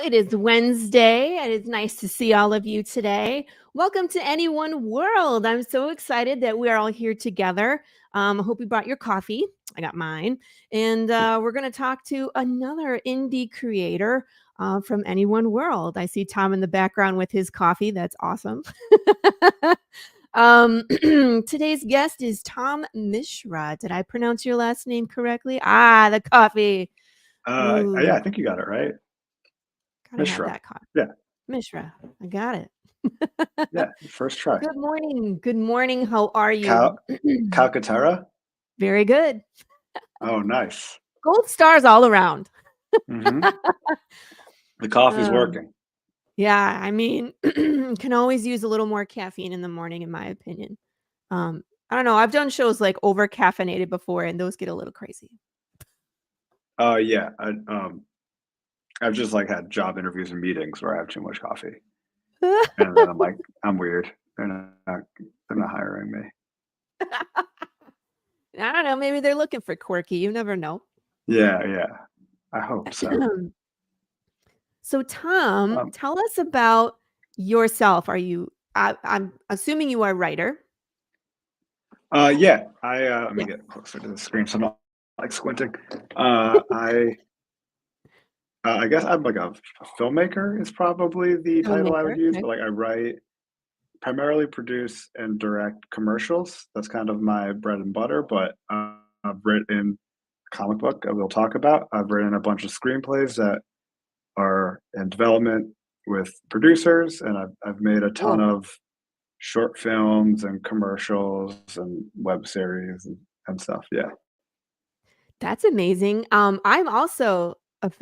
It is Wednesday, and it's nice to see all of you today. Welcome to NE1 World. I'm so excited that we are all here together. I hope you brought your coffee. I got mine. And we're going to talk to another indie creator from NE1 World. I see Tom in the background with his coffee. That's awesome. Today's guest is Tom Mishra. Did I pronounce your last name correctly? The coffee. Yeah, I think you got it right. Gotta have that coffee. Yeah. Mishra. I got it. Yeah, first try. Good morning. Good morning. How are you? Calcaterra? Very good. Oh, nice. Gold stars all around. The coffee's working. Yeah, I mean, can always use a little more caffeine in the morning, in my opinion. I don't know. I've done shows like over caffeinated before, and those get a little crazy. Yeah. I've just like had job interviews and meetings where I have too much coffee, and then I'm like, I'm weird. They're not hiring me. I don't know. Maybe they're looking for quirky. You never know. Yeah. I hope so. So, Tom, tell us about yourself. I'm assuming you are a writer. Yeah. Let me get closer to the screen so I'm not like squinting. I guess I'm like a filmmaker is probably the title I would use, but like I write, primarily produce and direct commercials. That's kind of my bread and butter, but I've written a comic book we'll talk about. I've written a bunch of screenplays that are in development with producers, and I've made a ton of short films and commercials and web series and stuff. Yeah. That's amazing. I'm also a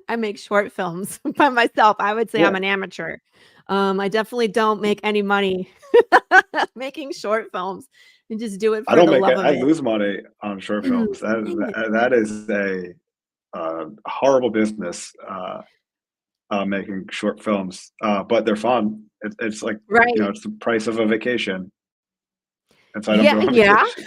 I make short films by myself. I would say I'm an amateur. I definitely don't make any money making short films and just do it for the love of it. I lose money on short films. That is a horrible business, making short films, but they're fun. It's like, it's the price of a vacation. And so I don't go on vacation.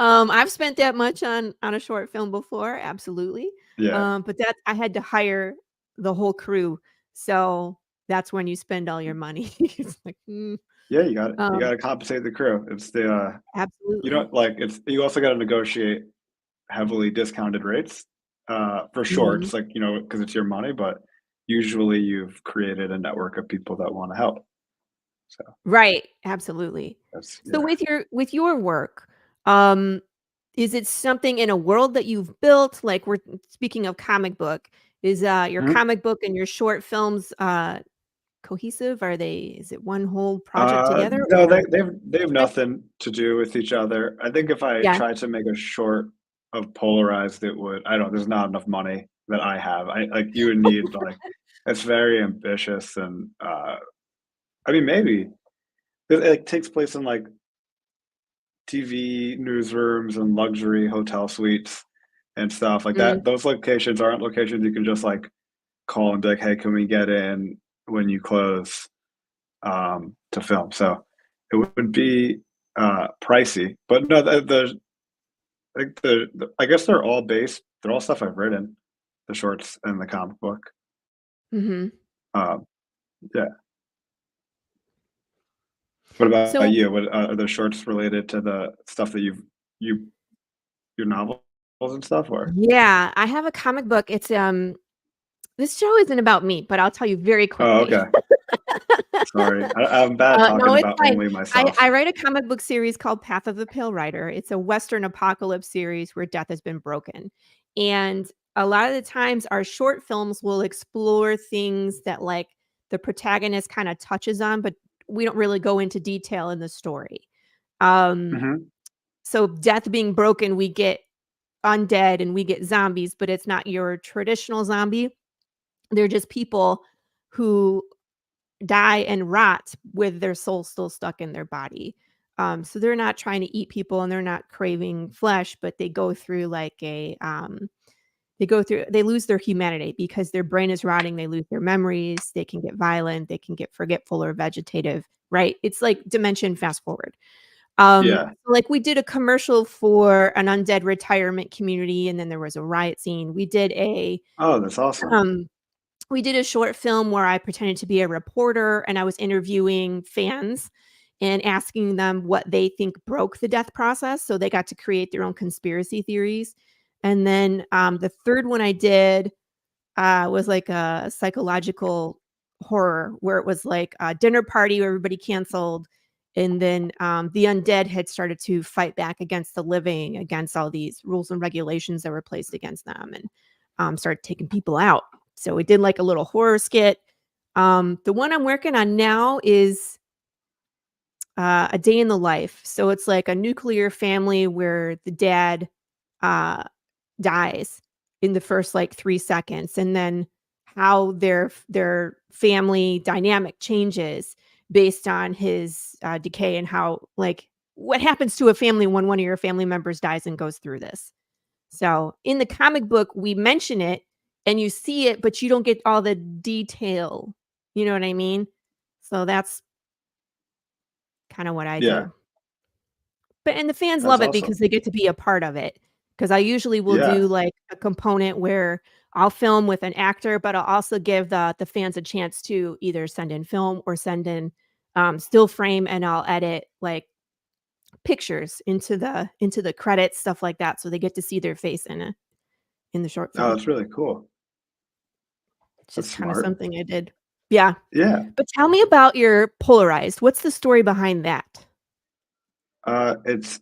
I've spent that much on a short film before, absolutely. Yeah. But I had to hire the whole crew, so that's when you spend all your money. It's like, yeah, you got to compensate the crew. It's the absolutely. You also got to negotiate heavily discounted rates for shorts, like because it's your money, but usually you've created a network of people that want to help. So right, absolutely. So with your work, is it something in a world that you've built? Like, we're speaking of comic book, is your comic book and your short films cohesive? Is it one whole project together? No, they have nothing to do with each other. I think if I tried to make a short of Polarized, there's not enough money that I have. You would need it's very ambitious, and I mean, maybe it takes place in like TV newsrooms and luxury hotel suites and stuff like that. Those locations aren't locations you can just like call and be like, hey, can we get in when you close to film? So it would be pricey, but no, I guess they're all stuff I've written, the shorts and the comic book. Yeah. What about you? What are the shorts related to the stuff that your novels and stuff, or? Yeah, I have a comic book. It's this show isn't about me, but I'll tell you very quickly. Oh, okay. Sorry, I'm bad talking about only myself. I write a comic book series called Path of the Pale Rider. It's a Western apocalypse series where death has been broken. And a lot of the times our short films will explore things that like the protagonist kind of touches on, but we don't really go into detail in the story. So death being broken, we get undead and we get zombies, but it's not your traditional zombie. They're just people who die and rot with their soul still stuck in their body. So they're not trying to eat people and they're not craving flesh, but they go through like they lose their humanity because their brain is rotting. They lose their memories. They can get violent. They can get forgetful or vegetative, right? It's like dimension fast forward. Yeah. Like, we did a commercial for an undead retirement community, and then there was a riot scene. Oh, that's awesome. Um we did a short film where I pretended to be a reporter, and I was interviewing fans and asking them what they think broke the death process, so they got to create their own conspiracy theories. And then, the 3rd one I did was like a psychological horror where it was like a dinner party where everybody canceled, and then, the undead had started to fight back against the living, against all these rules and regulations that were placed against them, and, started taking people out. So we did like a little horror skit. The one I'm working on now is, A Day in the Life. So it's like a nuclear family where the dad, uh dies in the first, like, 3 seconds, and then how their family dynamic changes based on his, decay and how like, what happens to a family when one of your family members dies and goes through this. So, in the comic book, we mention it, and you see it, but you don't get all the detail, you know what I mean? So that's kinda what I Yeah, do. But and the fans that's love it because awesome. they get to be a part of it. Because I usually will Yeah. do, like, a component where I'll film with an actor, but I'll also give the fans a chance to either send in film or send in, still frame, and I'll edit, like, pictures into the credits, stuff like that, so they get to see their face in the short Oh, film. that's really cool. It's That's just kinda smart. something I did. Yeah. Yeah. But tell me about your Polarized. What's the story behind that? It's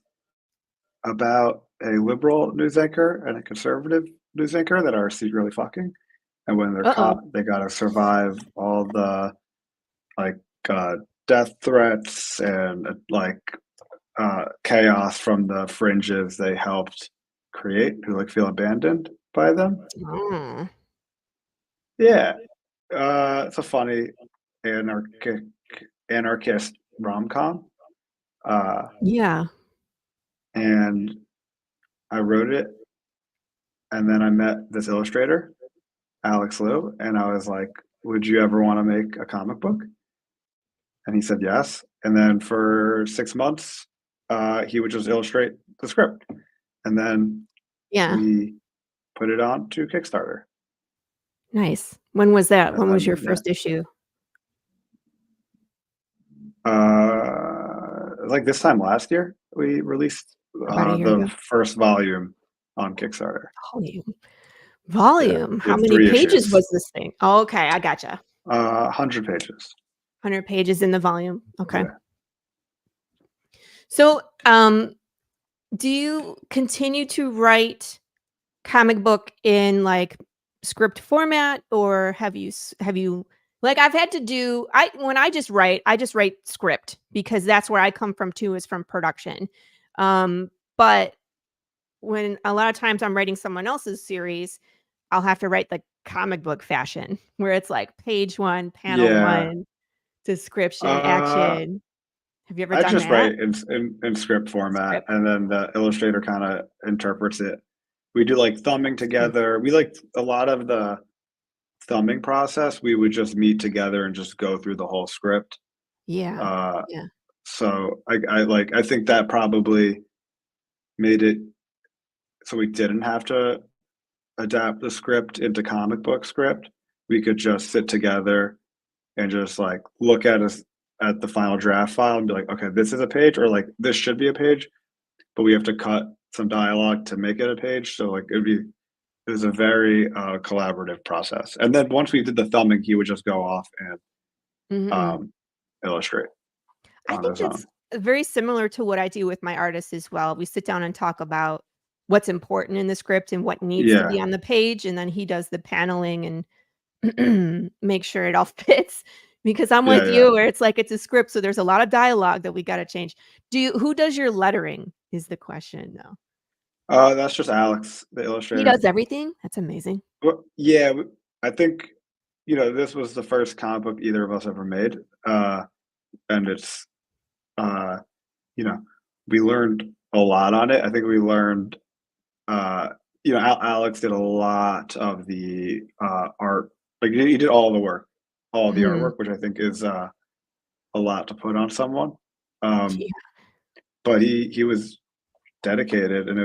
about a liberal news anchor and a conservative news anchor that are secretly fucking, and when they're caught, Uh-oh. they gotta survive all the, like, uh, death threats and, chaos from the fringes they helped create who, like, feel abandoned by them. Oh. Yeah. It's a funny anarchic anarchist rom-com, uh, Yeah. and I wrote it, and then I met this illustrator, Alex Liu, and I was like, "Would you ever wanna make a comic book?" And he said, "Yes." And then for 6 months, he would just illustrate the script, and then Yeah. we put it on to Kickstarter, Nice. When was that? and When was then your yeah. first issue? Like this time last year, we released, About a year the ago? first volume on Kickstarter. Volume. Yeah, Volume. we How have many 3 pages issues. was this thing? Oh, okay, I gotcha. 100 pages. 100 pages in the volume. Okay. Yeah. So, do you continue to write comic book in, like, script format, or have you like, I've had to do I when I just write script because that's where I come from too, is from production. But when a lot of times I'm writing someone else's series, I'll have to write the comic book fashion where it's like page 1, panel Yeah. 1, description, Uh, action. Have you ever I done just that? write in script format, Script? and then the illustrator kinda interprets it. We do, like, thumbing Hmm. together. We like a lot of the thumbing process, we would just meet together and just go through the whole script. Yeah. Uh, Yeah. so I think that probably made it so we didn't have to adapt the script into comic book script. We could just sit together and just, like, look at the final draft file and be like, "Okay, this is a page," or, like, "This should be a page," but we have to cut some dialogue to make it a page, so, like, it was a very, collaborative process, and then once we did the thumbing, he would just go off and, Mhm. um, illustrate I on think his that's own. very similar to what I do with my artists as well. We sit down and talk about what's important in the script and what needs to be Yeah, on the page, and then he does the paneling and make sure it all fits. Because I'm yeah, with yeah. you where it's like it's a script, so there's a lot of dialogue that we gotta change. Do you who does your lettering is the question, though. That's just Alex, the He illustrator. does everything? That's amazing. Well, yeah, I think, this was the first comic book either of us ever made, and it's, uh, you know, we learned a lot on it. I think we learned, uh, Alex did a lot of the, art. Like, he did all the work, all the Mhm. artwork, which I think is, a lot to put on someone. Um, Yeah. but he was dedicated, and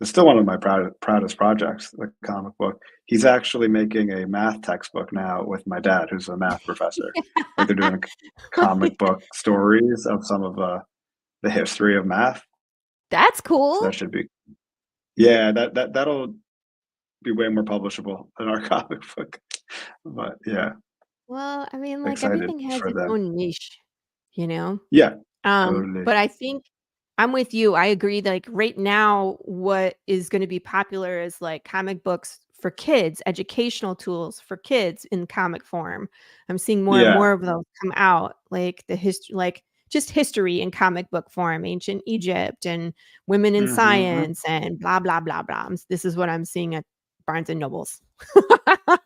it's still one of my proudest projects, the comic book. He's actually making a math textbook now with my dad, who's a math professor. Like, they're doing comic book stories of some of, the history of math, That's so cool. that should be yeah, that'll be way more publishable than our comic book, but yeah, Well, I mean, like, excited everything has for its them. own niche, you know? Yeah, totally. But I think I'm with you. I agree, like, right now, what is gonna be popular is, like, comic books for kids, educational tools for kids in comic form. I'm seeing more and Yeah. more of those come out, like, like, just history in comic book form, ancient Egypt and women in Mhm. science and blah, blah, blah, blah. This is what I'm seeing at Barnes& and Nobles. So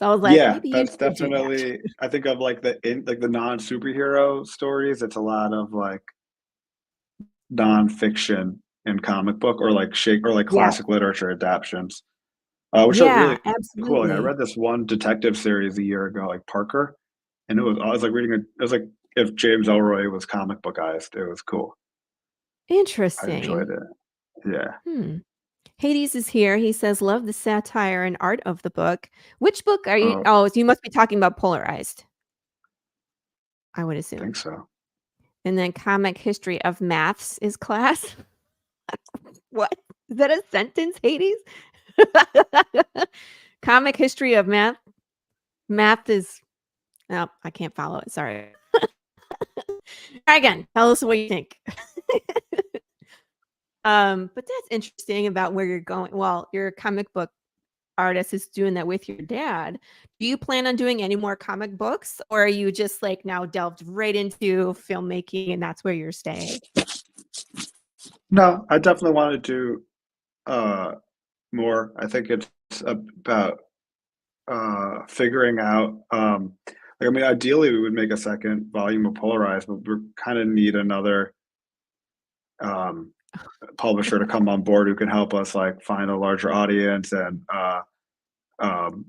I was like, Yeah, "Maybe you that's should do that." definitely I think of, like, the non-superhero stories, it's a lot of, like, nonfiction in comic book or, like, shake or, like, Yeah. classic literature adaptions, which are Yeah, really cool. Like, I absolutely. read this one detective series a year ago, like, Parker, and I was, like, reading it was like if James Ellroy was comic bookized, it was cool. I Interesting. enjoyed it. Yeah. Hmm. Hades is here. He says, "Love the satire and art of the book." Which book are you Oh, oh, so you must be talking about Polarized, I would I assume. think so. And then comic history of maths is class. What? Is that a sentence, Hades? Comic history of math. Math is oh, I can't follow it, sorry. Try again. Tell us what you think. But that's interesting about where you're going. Well, you're a comic book artist is doing that with your dad. Do you plan on doing any more comic books, or are you just, like, now delved right into filmmaking and that's where you're staying? No, I definitely wanna do, uh, more. I think it's about figuring out, like, I mean, ideally, we would make a second volume of Polarized, but we kinda need another, um, publisher to come on board who can help us, like, find a larger audience and, um,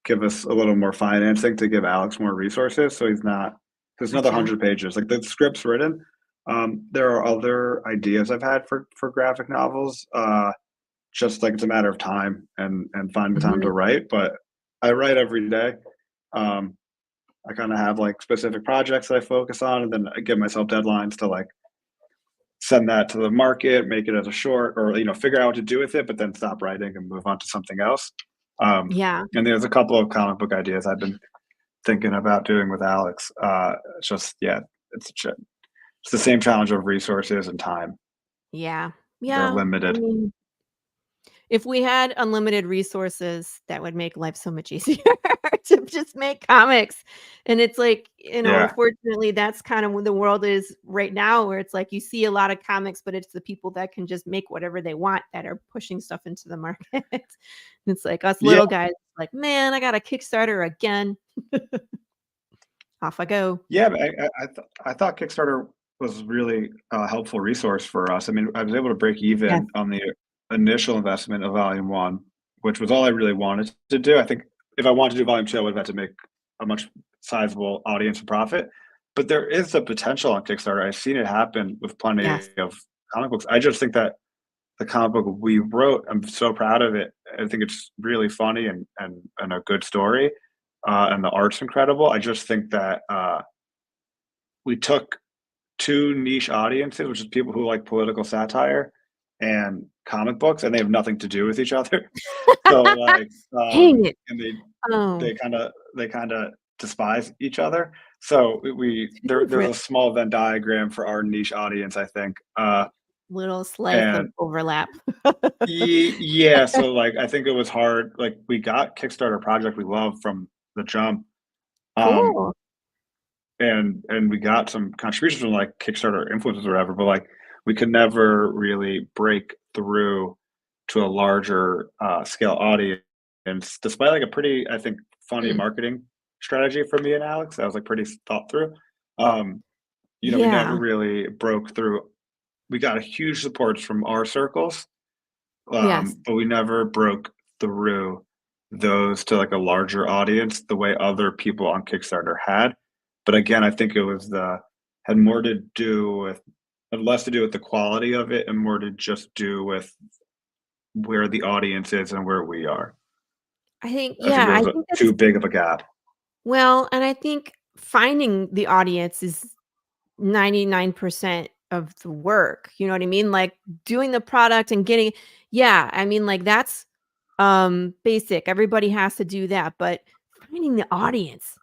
give us a little more financing to give Alex more resources, so he's not there's another Gotcha. 100 pages, like, the script's written. There are other ideas I've had for graphic novels, just, like, it's a matter of time and finding the time to Mhm. write, but I write every day. Um, I kinda have, like, specific projects that I focus on, and then I give myself deadlines to, like, send that to the market, make it as a short or, figure out what to do with it, but then stop writing and move on to something else. Yeah. And there's a couple of comic book ideas I've been thinking about doing with Alex. It's just yeah, it's the same challenge of resources and time. Yeah. They're Yeah. I limited. mean, if we had unlimited resources, that would make life so much easier to just make comics. And it's like, Yeah. unfortunately, that's kind of what the world is right now, where it's like you see a lot of comics, but it's the people that can just make whatever they want that are pushing stuff into the market. It's like us Yeah, little guys, like, man, I got a Kickstarter again. Off I go. yeah, but I thought Kickstarter was really a helpful resource for us. I mean, I was able to break Yes. even on the initial investment of volume 1, which was all I really wanted to do. I think if I wanted to do volume 2, I would have had to make a much sizable audience and profit, but there is the potential on Kickstarter. I've seen it happen with plenty Yes. of comic books. I just think that the comic book we wrote, I'm so proud of it. I think it's really funny and a good story, and the art's incredible. I just think that, we took 2 niche audiences, which is people who like political satire and comic books, and they have nothing to do with each other. So, like, Dang it. and Oh, they kinda despise each other. So there's re a small Venn diagram for our niche audience, I think, little slice of and overlap. yeah, so, like, I think it was hard, like, we got Kickstarter project we love from the jump, um, Cool. and we got some contributions from, like, Kickstarter influencers or whatever, but, like, we could never really break through to a larger, scale audience despite, like, a pretty, I think, funny Hmm. marketing strategy for me and Alex that was, like, pretty thought through. Um, we never Yeah. really broke through. We got a huge support from our circles, Yes. but we never broke through those to, like, a larger audience the way other people on Kickstarter had. But again, I think it was the had more to do with had less to do with the quality of it and more to just do with where the audience is and where we are. I think there I was think too that's big of a gap. well, and I think finding the audience is 99% of the work, you know what I mean? Like, doing the product and getting I mean, like, that's, basic, everybody has to do that, but finding the audience,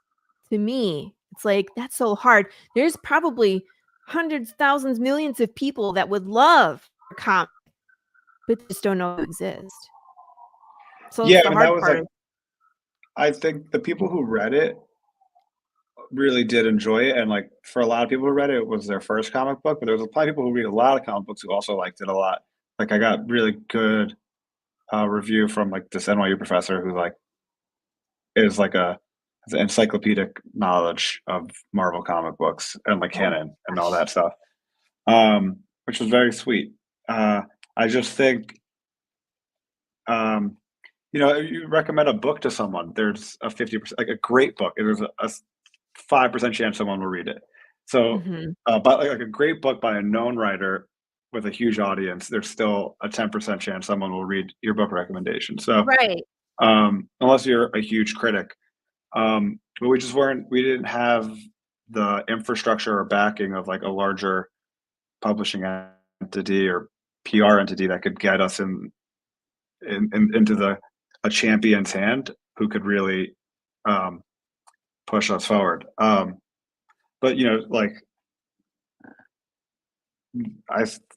to me, it's like, that's so hard. There's probably hundreds, thousands, millions of people that would love a comic, but just don't know it exist. So Yeah, it's I the mean, that hard was part like of I think the people who read it really did enjoy it, and, like, for a lot of people who read it, it was their first comic book, but there was a lot of people who read a lot of comic books who also liked it a lot. Like, I got really good, review from, like, this NYU professor who, like, is like a has encyclopedic knowledge of Marvel comic books and, like, oh canon and all gosh. that stuff, which was very sweet. I just think, um, you recommend a book to someone, there's a 50%, like, a great book, there's a 5% chance someone will read it. So, Mhm. but like a great book by a known writer with a huge audience, there's still a 10% chance someone will read your book recommendation. So, Right. unless you're a huge critic, but we didn't have the infrastructure or backing of like a larger publishing entity or PR entity that could get us into a champion's hand who could really um, push us forward. But like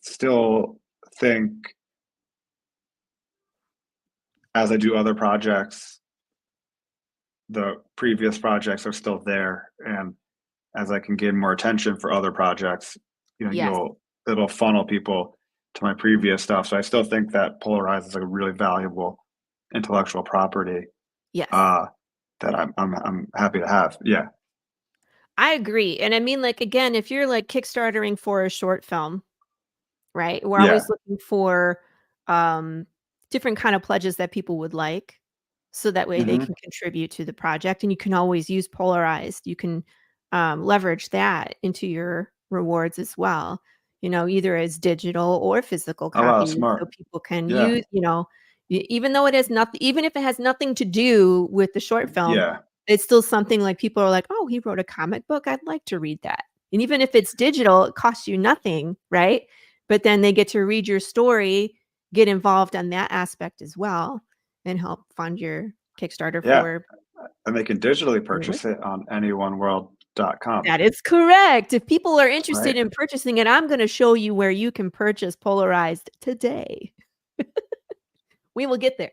still think as I do other projects, the previous projects are still there, and as I can gain more attention for other projects, Yes. you'll it'll funnel people to my previous stuff. So I still think that Polarized is like a really valuable intellectual property Yes. uh, that I'm happy to have. Yeah. I agree, and I mean, like, again, if you're, like, kickstartering for a short film, right? We're Yeah. always looking for, um, different kind of pledges that people would like, so that way they Hmm. can contribute to the project, and you can always use Polarized. You can, leverage that into your rewards as well, either as digital or physical Oh wow, copies so smart. people can Yeah. use even though it has nothing even if it has nothing to do with the short film, Yeah. it's still something like people are like, "Oh, he wrote a comic book, I'd like to read that." And even if it's digital, it costs you nothing, right? But then they get to read your story, get involved on that aspect as well, and help fund your Kickstarter Yeah. for And they can digitally your work. purchase it on NE1world.com, That is correct. If people are interested right? in purchasing it, I'm gonna show you where you can purchase Polarized today. We will get there.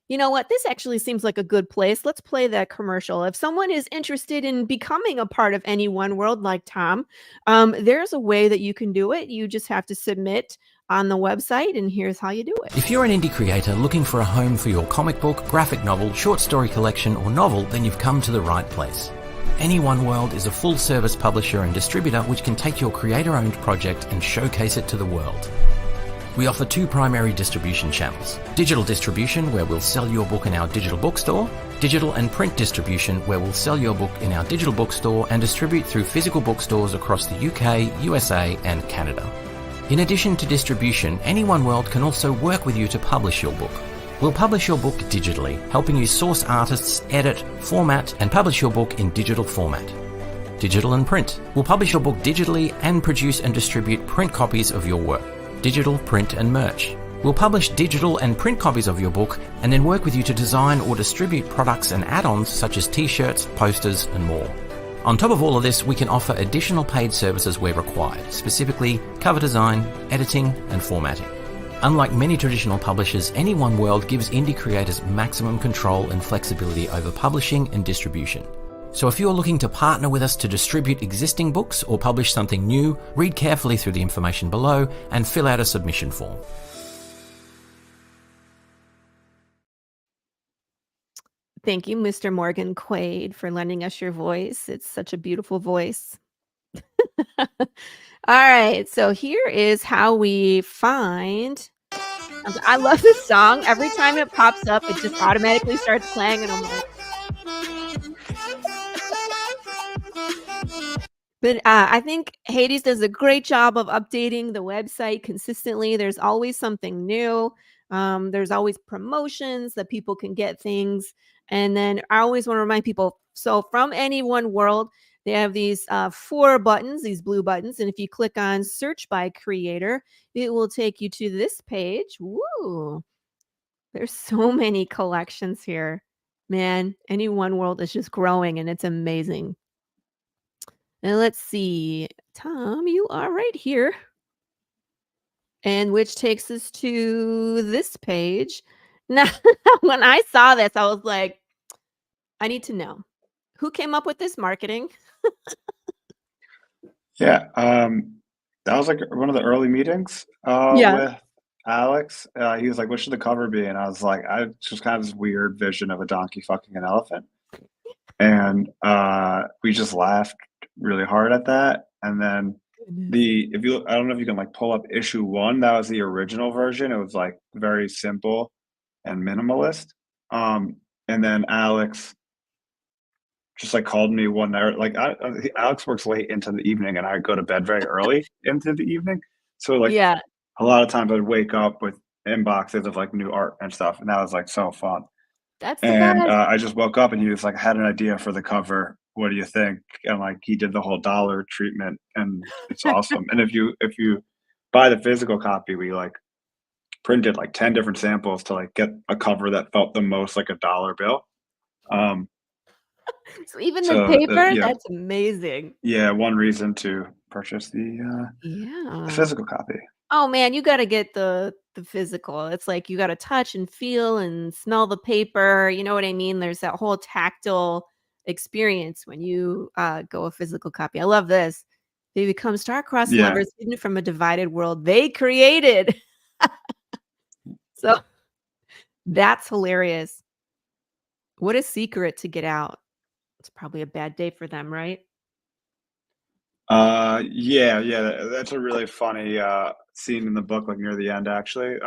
You know what? This actually seems like a good place. Let's play that commercial. If someone is interested in becoming a part of any one world like Tom, there's a way that you can do it. You just have to submit on the website, and here's how you do it. If you're an indie creator looking for a home for your comic book, graphic novel, short story collection, or novel, then you've come to the right place. Any One World is a full-service publisher and distributor which can take your creator-owned project and showcase it to the world. We offer two primary distribution channels: digital distribution, where we'll sell your book in our digital bookstore; digital and print distribution, where we'll sell your book in our digital bookstore and distribute through physical bookstores across the UK, USA, and Canada. In addition to distribution, Any One World can also work with you to publish your book. We'll publish your book digitally, helping you source artists, edit, format, and publish your book in digital format. Digital and print. We'll publish your book digitally and produce and distribute print copies of your work. Digital, print, and merch. We'll publish digital and print copies of your book and then work with you to design or distribute products and add-ons such as t-shirts, posters, and more. On top of all of this, we can offer additional paid services where required, specifically cover design, editing, and formatting. Unlike many traditional publishers, Any One World gives indie creators maximum control and flexibility over publishing and distribution. So if you're looking to partner with us to distribute existing books or publish something new, read carefully through the information below and fill out a submission form. Thank you, Mr. Morgan Quaid, for lending us your voice. It's such a beautiful voice. All right, so here is how we find. I love this song. Every time it pops up, it just automatically starts playing, and I'm like, But, I think Hades does a great job of updating the website consistently. There's always something new. There's always promotions that people can get things. And then I always want to remind people, so from NE1 World, they have these 4 buttons, these blue buttons. And if you click on search by creator, it will take you to this page. Woo! There's so many collections here. Man, NE1 World is just growing and it's amazing. And let's see. Tom, you are right here. And which takes us to this page. Now, when I saw this, I was like, I need to know who came up with this marketing? Yeah, that was, like, one of the early meetings, Yeah. with Alex. He was like, "What should the cover be?" And I was like, I just kind of this weird vision of a donkey fucking an elephant. And, we just laughed really hard at that, and then Goodness. the if you I don't know if you can, like, pull up issue 1, that was the original version. It was, like, very simple and minimalist, and then Alex just, like, called me one night, like, Alex works late into the evening, and I go to bed very early into the evening, so, like, Yeah, a lot of times I'd wake up with inboxes of, like, new art and stuff, and that was, like, so fun. that's the And, best. I just woke up and he was like, "I had an idea for the cover. What do you think?" And, like, he did the whole dollar treatment, and it's awesome. And if you buy the physical copy, we, like, printed, like, 10 different samples to, like, get a cover that felt the most like a dollar bill. Um, So even the so, paper, yeah, that's amazing. yeah, one reason to purchase the Yeah. physical copy. Oh man, you gotta get the physical. It's like you gotta touch and feel and smell the paper, you know what I mean? There's that whole tactile experience when you, go a physical copy. I love this. They become star-crossed Yeah. lovers hidden from a divided world they created. So, that's hilarious. What a secret to get out. It's probably a bad day for them, right? Yeah, yeah, that's a really funny, scene in the book, like, near the end, actually.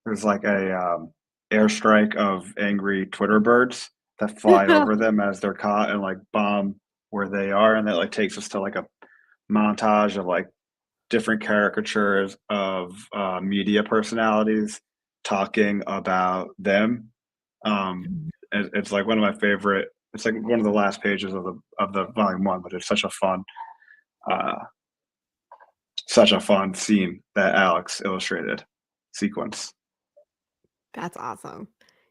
There's like a, airstrike of angry Twitter birds that fly over them as they're caught and, like, bomb where they are, and that, like, takes us to, like, a montage of, like, different caricatures of, media personalities talking about them. It's, like, one of my favorite it's, like, one of the last pages of the volume 1, but it's uh, such a fun scene that Alex illustrated sequence. That's awesome.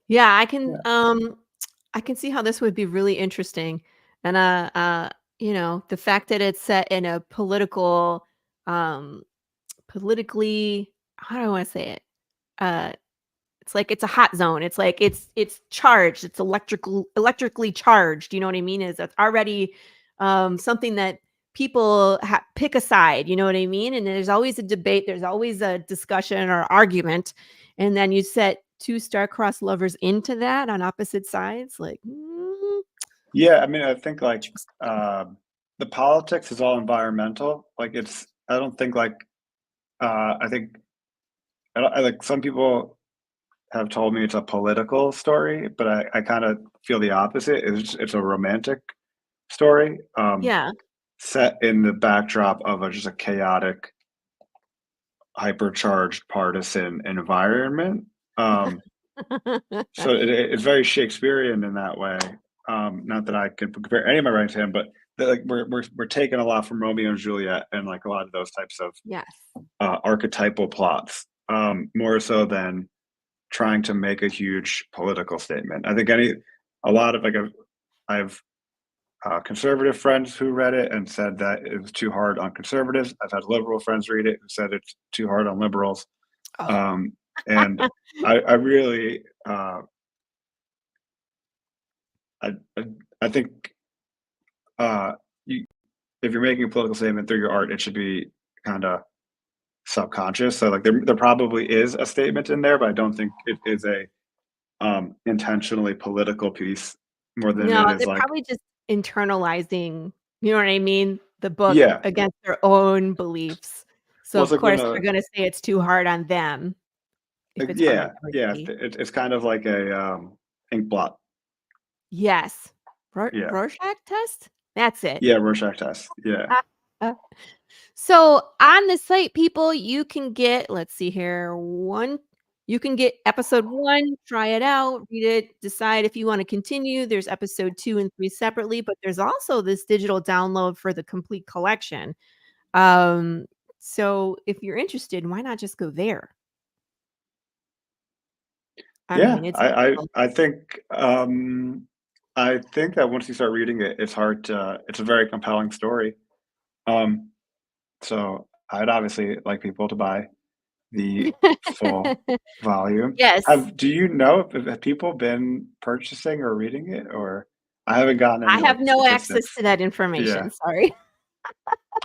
Yeah, Yeah. I can see how this would be really interesting. And the fact that it's set in a um politically, how do I want to say it? Uh it's like it's a hot zone. It's like it's charged. It's electrically charged. You know what I mean? Is it's already something that people pick a side. You know what I mean? And there's always a debate. There's always a discussion or argument, and then you set two star-crossed lovers into that on opposite sides. Like, Yeah, I mean, I think, like, interesting. um, the politics is all environmental. Like, it's I don't think, like, I think like, some people have told me it's a political story, but I kinda feel the opposite. It's a romantic story, Yeah. set in the backdrop of a just a chaotic, hypercharged partisan environment. Um, so it's very Shakespearean in that way. Not that I can compare any of my writing to him, but like we're taking a lot from Romeo and Juliet and like a lot of those types of Yes. archetypal plots, more so than trying to make a huge political statement. I think a lot of like I've conservative friends who read it and said that it was too hard on conservatives. I've had liberal friends read it who said it's too hard on liberals. Oh. Um, and I really I, I I think you, if you're making a political statement through your art, it should be kind of subconscious. So like there probably is a statement in there, but I don't think it is a intentionally political piece more than No, it is they're like probably just internalizing, you know what I mean, the book yeah. against their own beliefs. So, Well, it's of like when course, a they're gonna say it's too hard on them if it's hard on yeah yeah everybody. it's kind of like a ink blot. Yes. Yeah. Rorschach test? That's it. Yeah, Rorschach test. Yeah. So on the site, people, you can get, let's see here, you can get episode 1, try it out, read it, decide if you want to continue. There's episode 2 and 3 separately, but there's also this digital download for the complete collection. So if you're interested, why not just go there? I Yeah, mean, it's I think that once you start reading it, it's a very compelling story. Um, so I'd obviously like people to buy the full volume. Yes, Do you know if have people been purchasing or reading it, or I haven't gotten I any, have like, no access statistics. to that Yeah. information, sorry.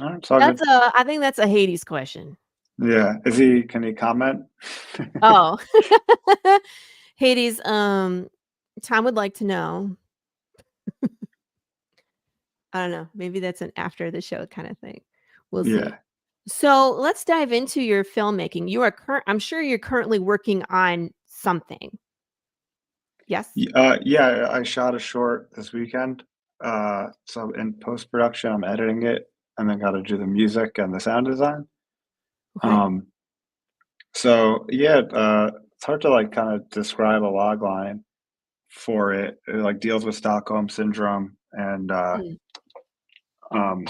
Alright, it's all good. I think that's a Hades question. Yeah. Can he comment? Oh. Hades, Tom would like to know. I don't know, maybe that's an after the show kinda thing. We'll see. Yeah. So, let's dive into your filmmaking. I'm sure you're currently working on something. Yes? Yeah, I shot a short this weekend. So in post-production, I'm editing it, and then gotta do the music and the sound design. Okay. Um, so yeah, it's hard to, like, kinda describe a log line for it. It, like, deals with Stockholm Syndrome and, Mm, um,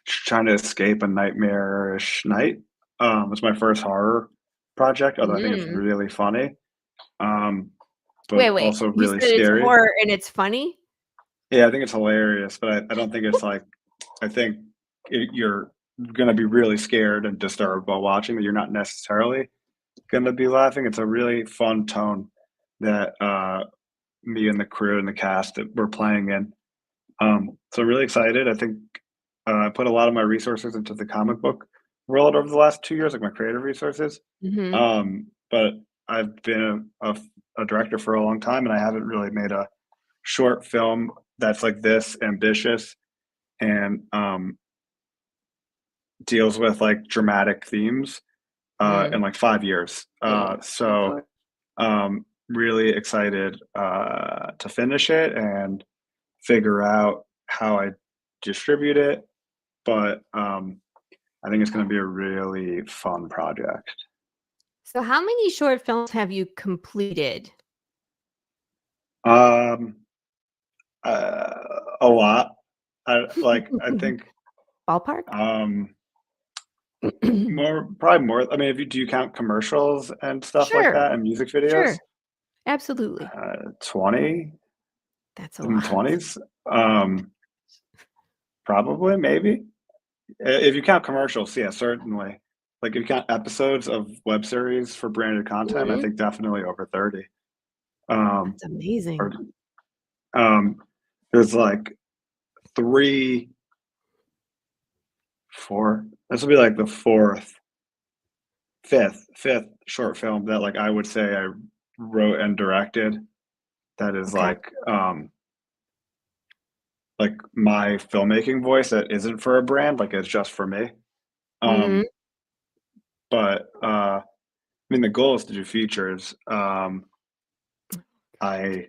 trying to escape a nightmarish night. It's my first horror project, although I think it's mm. really funny, um, but Wait, also you really said it's scary. horror and it's funny? Yeah, I think it's hilarious, but I don't think it's like I think you're gonna be really scared and disturbed while watching, but you're not necessarily gonna be laughing. It's a really fun tone that me and the crew and the cast that we're playing in. So really excited. I think I put a lot of my resources into the comic book world over the last 2 years, like my creative resources. Mhm. But I've been a director for a long time, and I haven't really made a short film that's like this ambitious and deals with like dramatic themes in Mm. like 5 years. Yeah. Really excited to finish it and figure out how I distribute it. But I think it's going to be a really fun project. So how many short films have you completed? Um, a lot. I think Ballpark? um, probably more. I mean, if you do you count commercials and stuff like Sure, that and music videos, sure. Absolutely. 20 That's a in the lot. 20s, um, probably, maybe. If you count commercials, yeah, certainly. Like, if you count episodes of web series for branded content, I Mhm. think definitely over 30. Um, That's amazing. or, um, there's, like, 3, 4 this will be, like, the 4th, 5th short film that, like, I would say I wrote and directed that is, Okay. like, my filmmaking voice that isn't for a brand, like, it's just for me. Mhm. Um, but, I mean, the goal is to do features. I am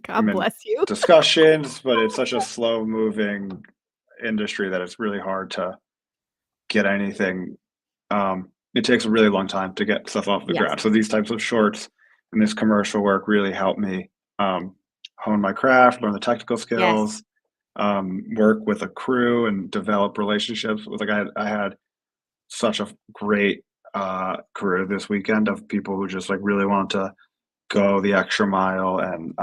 God in bless you. discussions, but it's such a slow moving industry that it's really hard to get anything. It takes a really long time to get stuff off the Yes. ground. So these types of shorts and this commercial work really help me hone my craft, learn the technical Yes. skills, work with a crew, and develop relationships. With like I had such a great career this weekend of people who just like really want to go the extra mile and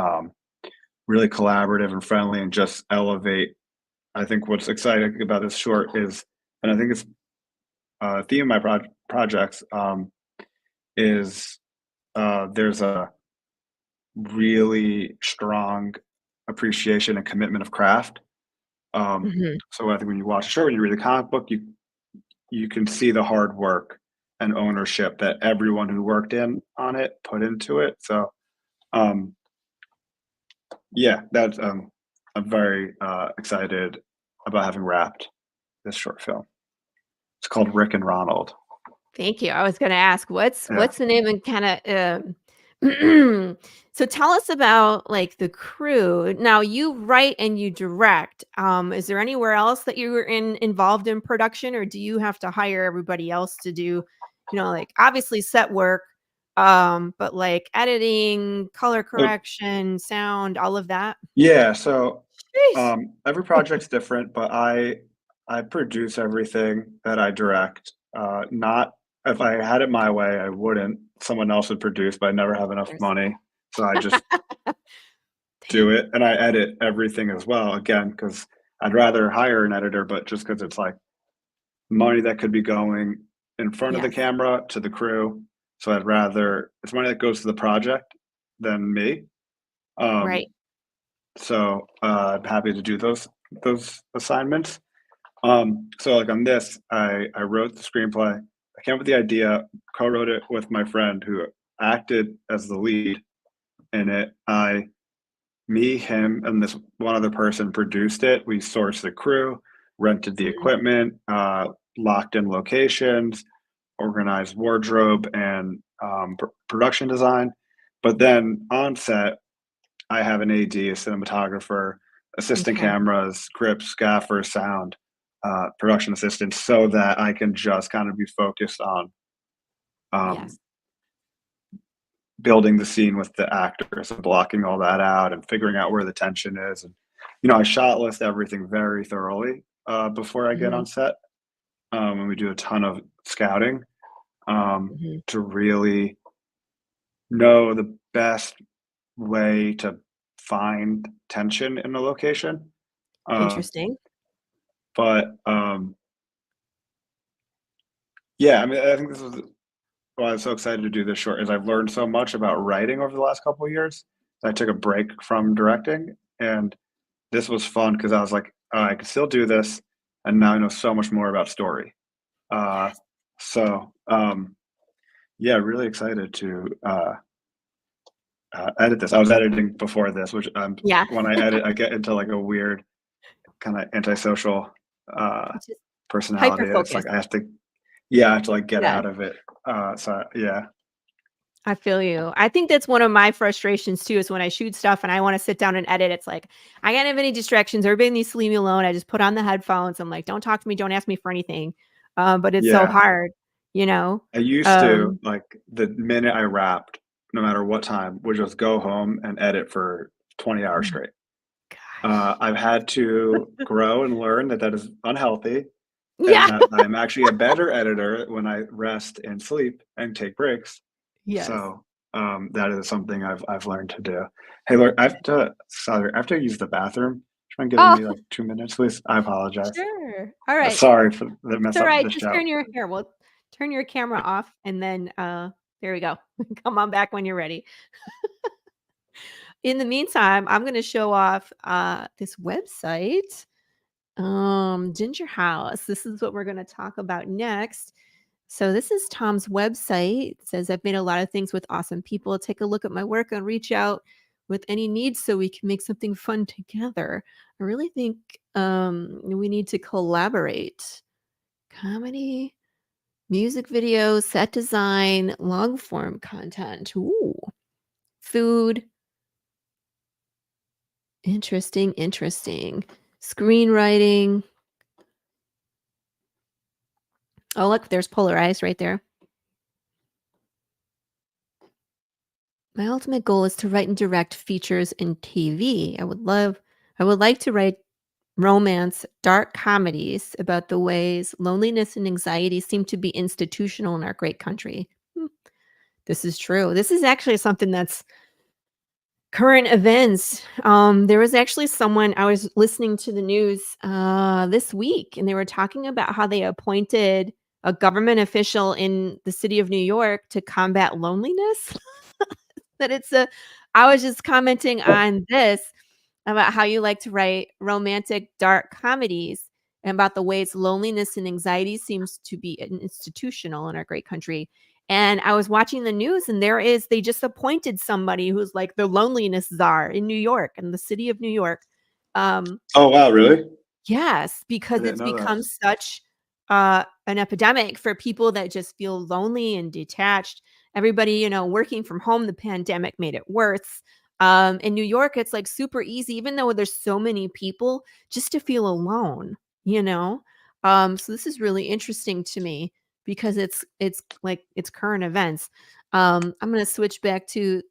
really collaborative and friendly and just elevate. I think what's exciting about this short is, and I think it's a theme of my projects, is there's a really strong appreciation and commitment of craft. Mhm. So I think when you watch a show, when you read the comic book, you can see the hard work and ownership that everyone who worked in on it put into it. So um, yeah, that's I'm very excited about having wrapped this short film. It's called Rick and Ronald. Thank you. I was gonna ask, Yeah. what's the name and kinda, So tell us about like the crew. Now you write and you direct. Is there anywhere else that you were involved in production, or do you have to hire everybody else to do, like obviously set work, but like editing, color correction, sound, all of that? Yeah, so Jeez. every project's different, but I produce everything that I direct. Not if I had it my way, I wouldn't. Someone else would produce, but I never have enough There's money, so I just do Dang. it, and I edit everything as well. Again, because I'd rather hire an editor, but just because it's like money that could be going in front of the Yes. camera to the crew, so I'd rather it's money that goes to the project than me. Um, Right. so I'm happy to do those assignments. So like on this, I wrote the screenplay. I came up with the idea, co-wrote it with my friend who acted as the lead in it. Me, him, and this one other person produced it. We sourced the crew, rented the Mhm. equipment, locked in locations, organized wardrobe and production design. But then on set, I have an AD, a cinematographer, assistant Okay. cameras, grips, gaffers, sound, production assistants, so that I can just kind of be focused on um, Yes. building the scene with the actors and blocking all that out and figuring out where the tension is. And I shot list everything very thoroughly before I get Mhm. on set, and we do a ton of scouting Mhm. to really know the best way to find tension in a location. Uh, Interesting. but yeah, I mean, I think this is why I'm so excited to do this short. Is I've learned so much about writing over the last couple of years. I took a break from directing, and this was fun because I was like, "Oh, I can still do this, and now I know so much more about story." Uh, Yes. so yeah, really excited to edit this. I was editing before this, which Yeah. when I edit, I get into like a weird kind of antisocial uh, Just personality. hyper It's focus. like I have to, yeah, I have to like get Yeah. out of it. So yeah, I feel you. I think that's one of my frustrations too, is when I shoot stuff and I wanna sit down and edit, it's like, I can't have any distractions, everybody needs to leave me alone, I just put on the headphones, I'm like, "Don't talk to me, don't ask me for anything." But it's so yeah. hard, you know? I used to Um, like the minute I wrapped, no matter what time, would just go home and edit for 20 oh hours my straight. gosh. I've had to grow and learn that that is unhealthy, and Yeah. that I'm actually a better editor when I rest and sleep and take breaks. Yes. So that is something I've learned to do. Hey, look, I have to use the bathroom. Do you mind giving Oh, me like 2 minutes, please? I apologize. sure. Alright. Sorry for the It's mess up alright, the just show. turn your here, well, turn your camera off and then, there we go. Come on back when you're ready. In the meantime, I'm gonna show off, this website, Ginger House. This is what we're gonna talk about next. So this is Tom's website. It says, "I've made a lot of things with awesome people. Take a look at my work and reach out with any needs so we can make something fun together." I really think, we need to collaborate. Comedy, music videos, set design, long form content. Ooh, food. Interesting, interesting. Screenwriting. Oh, look, there's Polarized right there. My ultimate goal is to write and direct features in TV. I would like to write romance, dark comedies about the ways loneliness and anxiety seem to be institutional in our great country. Hmm, this is true. This is actually something that's current events. There was actually someone I was listening to the news this week, and they were talking about how they appointed a government official in the city of New York to combat loneliness. That it's a I was just commenting on this about how you like to write romantic dark comedies and about the ways loneliness and anxiety seems to be institutional in our great country. And I was watching the news and they just appointed somebody who's like the loneliness czar in New York, in the city of New York. Um, Oh wow, really? yes, I because didn't it's know that. become such an epidemic for people that just feel lonely and detached. everybody, working from home, the pandemic made it worse. In New York, it's like super easy, even though there's so many people, just to feel alone, you know? So this is really interesting to me because it's like it's current events. I'm gonna switch back to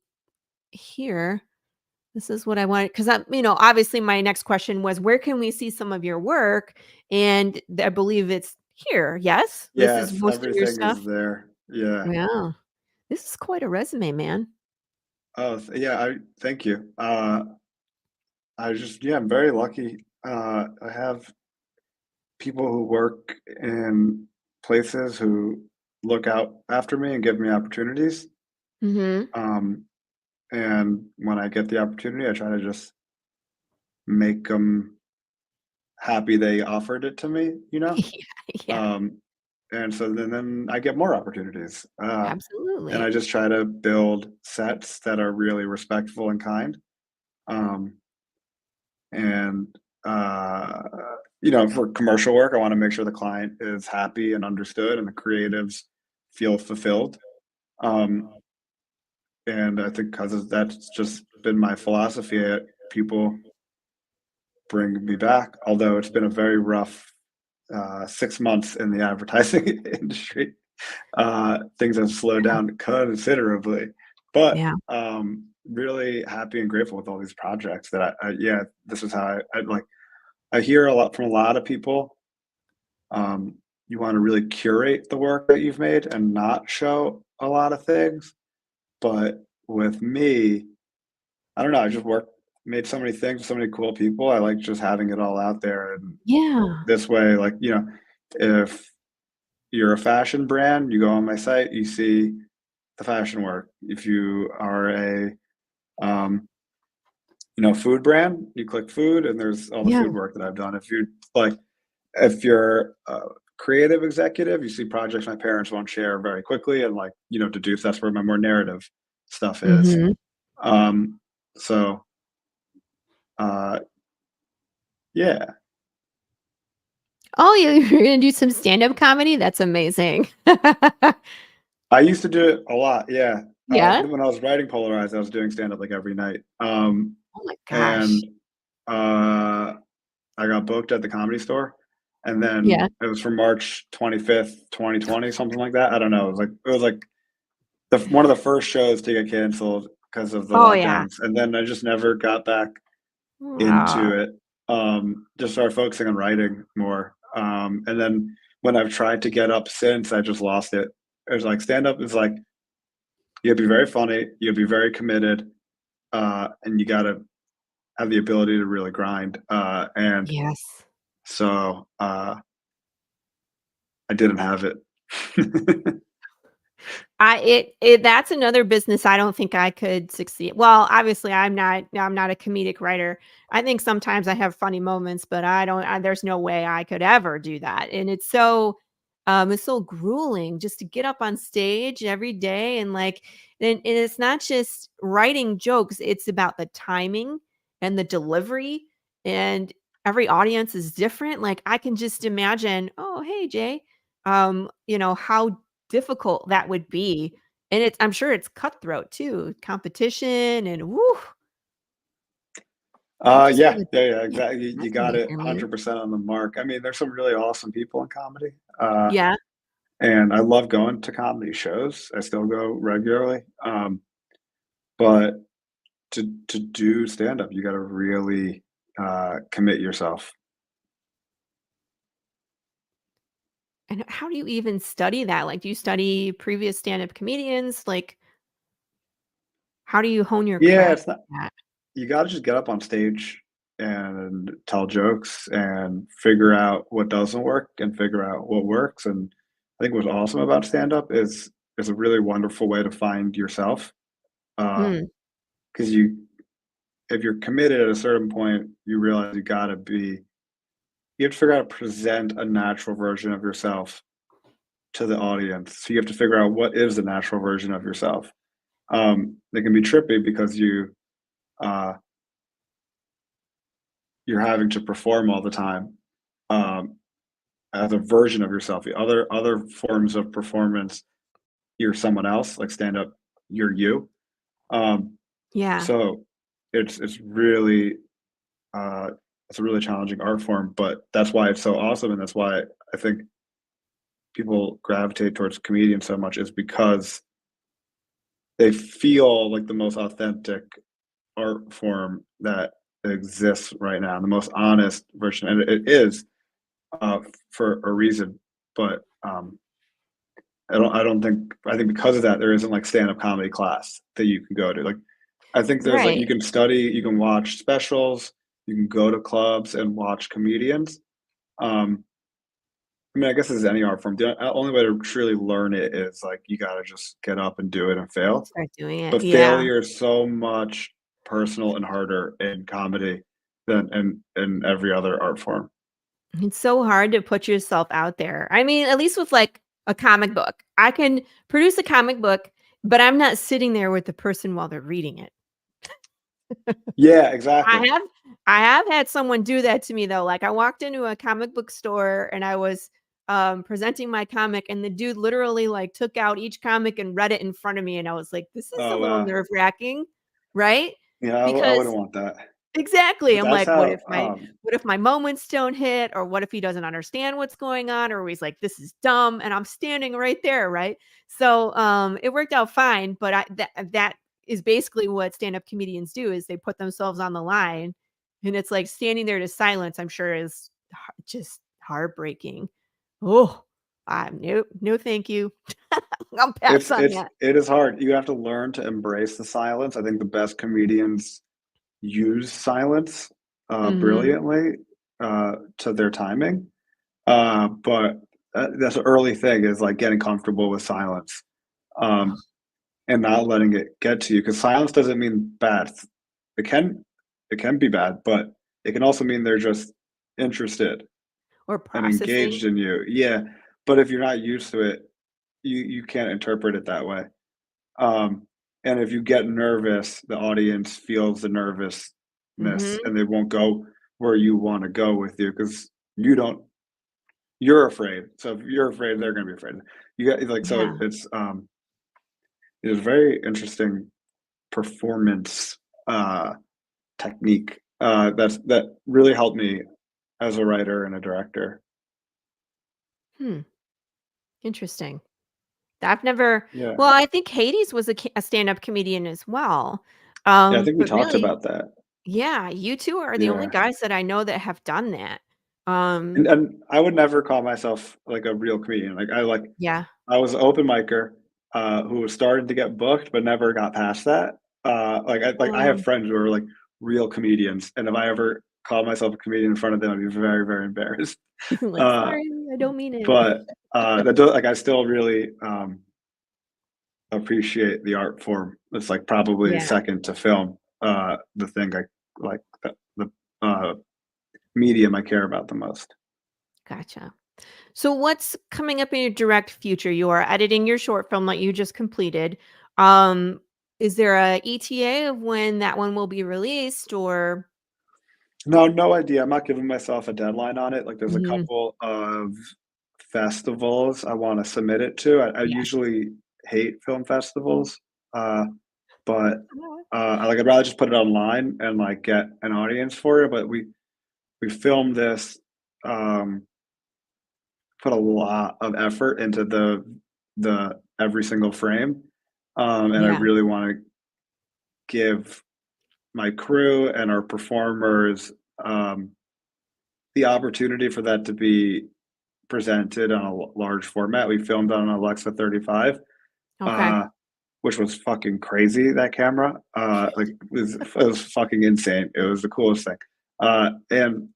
here. This is what I wanted because obviously my next question was where can we see some of your work? And I believe it's here. Yes, this is Yes, most of your everything stuff. is there. Yeah. Yeah, this is quite a resume, man. Oh, yeah, I thank you. I just yeah, I'm very lucky. I have people who work in places who look out after me and give me opportunities. Mhm. Um, and when I get the opportunity, I try to just make them happy they offered it to me, you know? Yeah, yeah, Um, and so then I get more opportunities. And I absolutely. just try to build sets that are really respectful and kind. Um, and uh, for commercial work, I want to make sure the client is happy and understood, and the creatives feel fulfilled. Um, and I think because of that's just been my philosophy. People bring me back, although it's been a very rough 6 months in the advertising industry. Things have slowed Yeah, down considerably, but yeah. really happy and grateful with all these projects that yeah, this is how I like. I hear a lot from a lot of people. You want to really curate the work that you've made and not show a lot of things. But with me, I don't know. I just made so many things with so many cool people. I like just having it all out there. And Yeah, this way, like, if you're a fashion brand, you go on my site, you see the fashion work. If you are a, um, food brand, you click food and there's all the yeah. food work that I've done. If you're a creative executive, you see projects my parents won't share very quickly and deduce that's where my more narrative stuff is. Mhm. Um, so uh, yeah, Oh, you're gonna do some stand-up comedy? That's amazing. I used to do it a lot. Yeah. Yeah? When I was writing Polarized, I was doing stand up like every night. Oh my gosh. And uh, I got booked at the Comedy Store, and Yeah. then it was for March 25th, 2020, something like that. I don't know. It was like one of the first shows to get canceled because of the Oh, yeah. lockdowns, and then I just never got back Aw, into it. Just started focusing on writing more. And then when I've tried to get up since, I just lost it. It's like stand up is like you gotta be very funny, you gotta be very committed, and you gotta have the ability to really grind. And yes. so I didn't have it. That's another business I don't think I could succeed. Well, obviously, I'm not a comedic writer. I think sometimes I have funny moments, but there's no way I could ever do that. And it's so grueling just to get up on stage every day and it's not just writing jokes, it's about the timing and the delivery and every audience is different. Like I can just imagine, "Oh, hey, Jay." How difficult that would be, and I'm sure it's cutthroat too, competition and woo, you just have Yeah, a yeah, yeah, giant exactly. You got resume it here, man. 100% on the mark. I mean, there's some really awesome people in comedy, Yeah. and I love going to comedy shows. I still go regularly, but to do stand up, you got to really commit yourself. And how do you even study that? Like, do you study previous stand-up comedians? Like, how do you hone your Yeah, craft it's not. like that? You got to just get up on stage and tell jokes and figure out what doesn't work and figure out what works. And I think what's awesome about stand up is a really wonderful way to find yourself. Because Hmm, you if you're committed at a certain point, you realize you have to figure out how to present a natural version of yourself to the audience. So you have to figure out what is the natural version of yourself. It can be trippy because uh, you're having to perform all the time um, as a version of yourself. The other forms of performance you're someone else, like stand up, you're you. Yeah. So it's really uh, it's a really challenging art form, but that's why it's so awesome, and that's why I think people gravitate towards comedians so much is because they feel like the most authentic art form that exists right now, the most honest version, and it is uh, for a reason. But I think because of that, there isn't like stand up comedy class that you can go to. Like, I think there's like Right. you can study, you can watch specials, you can go to clubs and watch comedians. Um, I mean, I guess as any art form, the only way to truly learn it is like you got to just get up and do it and fail. Start doing it. But Yeah. failure is so much personal and harder in comedy than in every other art form. It's so hard to put yourself out there. I mean, at least with like a comic book, I can produce a comic book, but I'm not sitting there with the person while they're reading it. Yeah, exactly. I have I have had someone do that to me though. Like I walked into a comic book store and I was presenting my comic and the dude literally like took out each comic and read it in front of me and I was like, this is a Oh little wow. nerve-wracking, right? Yeah, I Because wouldn't want that. exactly. But I'm that's like, how what if my moments don't hit or what if he doesn't understand what's going on or he's like this is dumb and I'm standing right there, right? So it worked out fine, but that is basically what stand-up comedians do is they put themselves on the line and it's like standing there to silence, I'm sure is just heartbreaking. Oh, no, no, thank you. I'll pass on that. it is hard. You have to learn to embrace the silence. I think the best comedians use silence Mhm. brilliantly to their timing. But that's an early thing is like getting comfortable with silence um, and not letting it get to you because silence doesn't mean bad. It can it can be bad, but it can also mean they're just interested Or and processing. engaged in you. Yeah, but if you're not used to it, you can't interpret it that way. Um, and if you get nervous, the audience feels the nervousness, Mhm. and they won't go where you want to go with you because you don't. You're afraid. So if you're afraid, they're going to be afraid. You got like so Yeah. it's very interesting performance technique that really helped me as a writer and a director. Hmm. Interesting. I've never Yeah, well, I think Hades was a stand-up comedian as well. yeah. I think we But talked really about that. yeah, you 2 are the only Yeah. guys that I know that have done that. Um, And I would never call myself, like, a real comedian, yeah. I was an open micer, who was starting to get booked but never got past that, I have Oh, friends who are, like, real comedians, and if I ever called myself a comedian in front of them, I'd be very, very embarrassed, like, uh, "Sorry, I don't mean it." but, that does like, I still really, appreciate the art form. It's, like, probably Yeah, second to film, the thing I like, the, medium I care about the most. gotcha. So what's coming up in your direct future? You are editing your short film that you just completed. Um, is there a ETA of when that one will be released or No, no idea. I'm not giving myself a deadline on it. Like, there's a Mhm. couple of festivals I wanna submit it to. I Yeah. usually hate film festivals, uh, but, Oh, I'd rather just put it online and, like, get an audience for it, but we filmed this, um, put a lot of effort into the every single frame, and I yeah. really wanna give my crew and our performers, um, the opportunity for that to be presented on a large format. We filmed on an Alexa 35, Okay. uh, which was fucking crazy, that camera. It was fucking insane. It was the coolest thing. And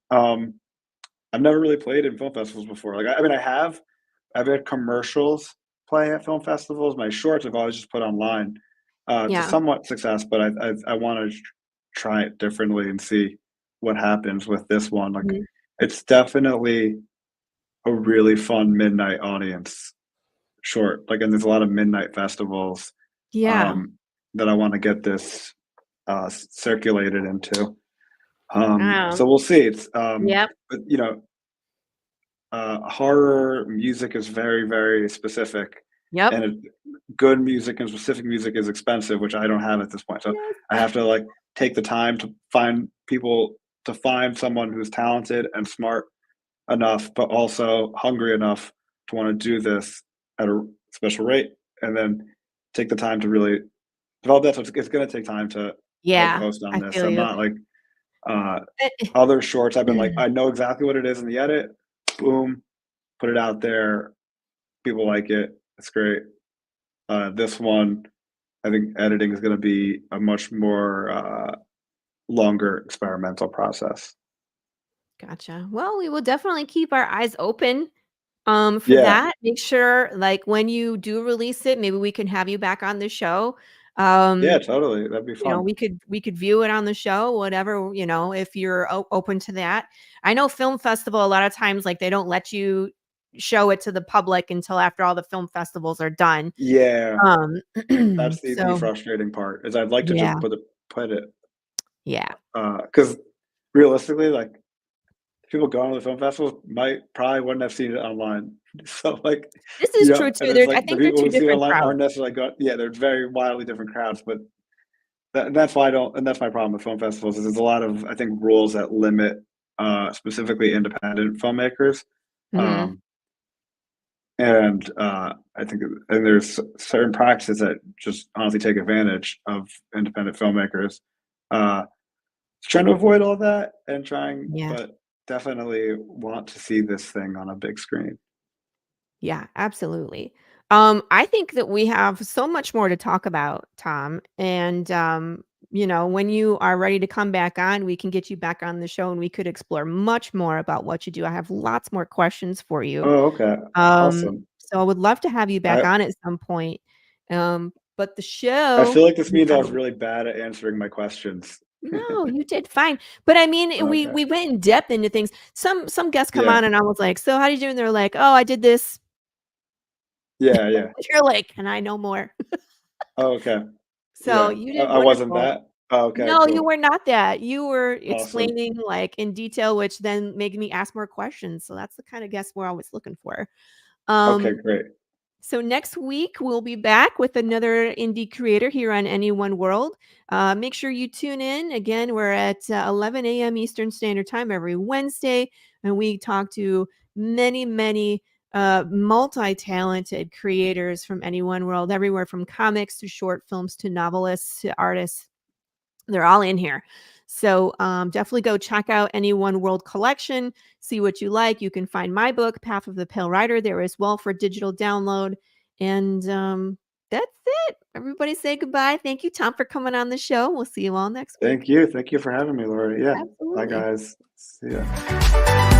I've never really played in film festivals before. I mean, I've had commercials play at film festivals. My shorts I've always just put online to Yeah. somewhat success, but I want to try it differently and see what happens with this one. Like, Mhm. it's definitely a really fun midnight audience short. Like, and there's a lot of midnight festivals Yeah. um, that I want to get this circulated into. Wow. So we'll see. Yep. But, horror music is very, very specific. Yep. and good music and specific music is expensive, which I don't have at this point. So Yes. I have to like take the time to find people to find someone who's talented and smart enough, but also hungry enough to want to do this at a special rate, and then take the time to really develop that. So it's going to take time to like Yeah, post on I this. feel I'm you. not like uh, Eh, other shorts. I've been like, I know exactly what it is in the edit. Boom, put it out there. People like it. It's great. This one, I think editing is going to be a much more longer experimental process. Gotcha. Well, we will definitely keep our eyes open, for Yeah, that. Make sure, like, when you do release it, maybe we can have you back on the show. yeah, Um, totally. That'd be fun. we could view it on the show, whatever, if you're open to that. I know film festival, a lot of times, like, they don't let you show it to the public until after all the film festivals are done. Yeah, Um, that's the so frustrating part. Is I'd like to yeah, just put it yeah. because realistically, like people going to the film festivals might probably wouldn't have seen it online. So like, This is true and too. it's I like the think they're people 2 who see it different online crowds. aren't necessarily going. Yeah, they're very wildly different crowds, but that's why I don't. And that's my problem with film festivals is there's a lot of I think rules that limit specifically independent filmmakers. Mhm. Um, and I think and there's certain practices that just honestly take advantage of independent filmmakers. Uh, Trying to avoid all that and trying, Yeah. but definitely want to see this thing on a big screen. Yeah, absolutely. I think that we have so much more to talk about, Tom. And when you are ready to come back on, we can get you back on the show and we could explore much more about what you do. I have lots more questions for you. Oh, okay. Um, Awesome. so I would love to have you back I on at some point. But the I show feel like this we means I have was really bad at answering my questions. no, you did fine. But I mean, we Okay. we went in depth into things. Some guests come Yeah. on and I was like, "So how did you do?" And they're like, "Oh, I did this." Yeah, yeah. You're like, "And I know more." Oh, okay. So Yeah. you did I wasn't wonderful. that? Oh, okay, No, you cool. were not that. You were Awesome. explaining, like, in detail, which then made me ask more questions, so that's the kinda guest we're always looking for. Okay, Um, great. so next week, we'll be back with another indie creator here on NE1 World. Make sure you tune in. Again, we're at 11 a.m. Eastern Standard Time every Wednesday, and we talk to many, many multi-talented creators from NE1 World, everywhere from comics to short films to novelists to artists. They're all in here. So definitely go check out NE1 World Collection, see what you like. You can find my book, Path of the Pale Rider, there as well for digital download. And that's it. Everybody say goodbye. Thank you, Tom, for coming on the show. We'll see you all next week. Thank you. Thank you for having me, Laurie. Yeah. Bye, Absolutely. guys. See ya.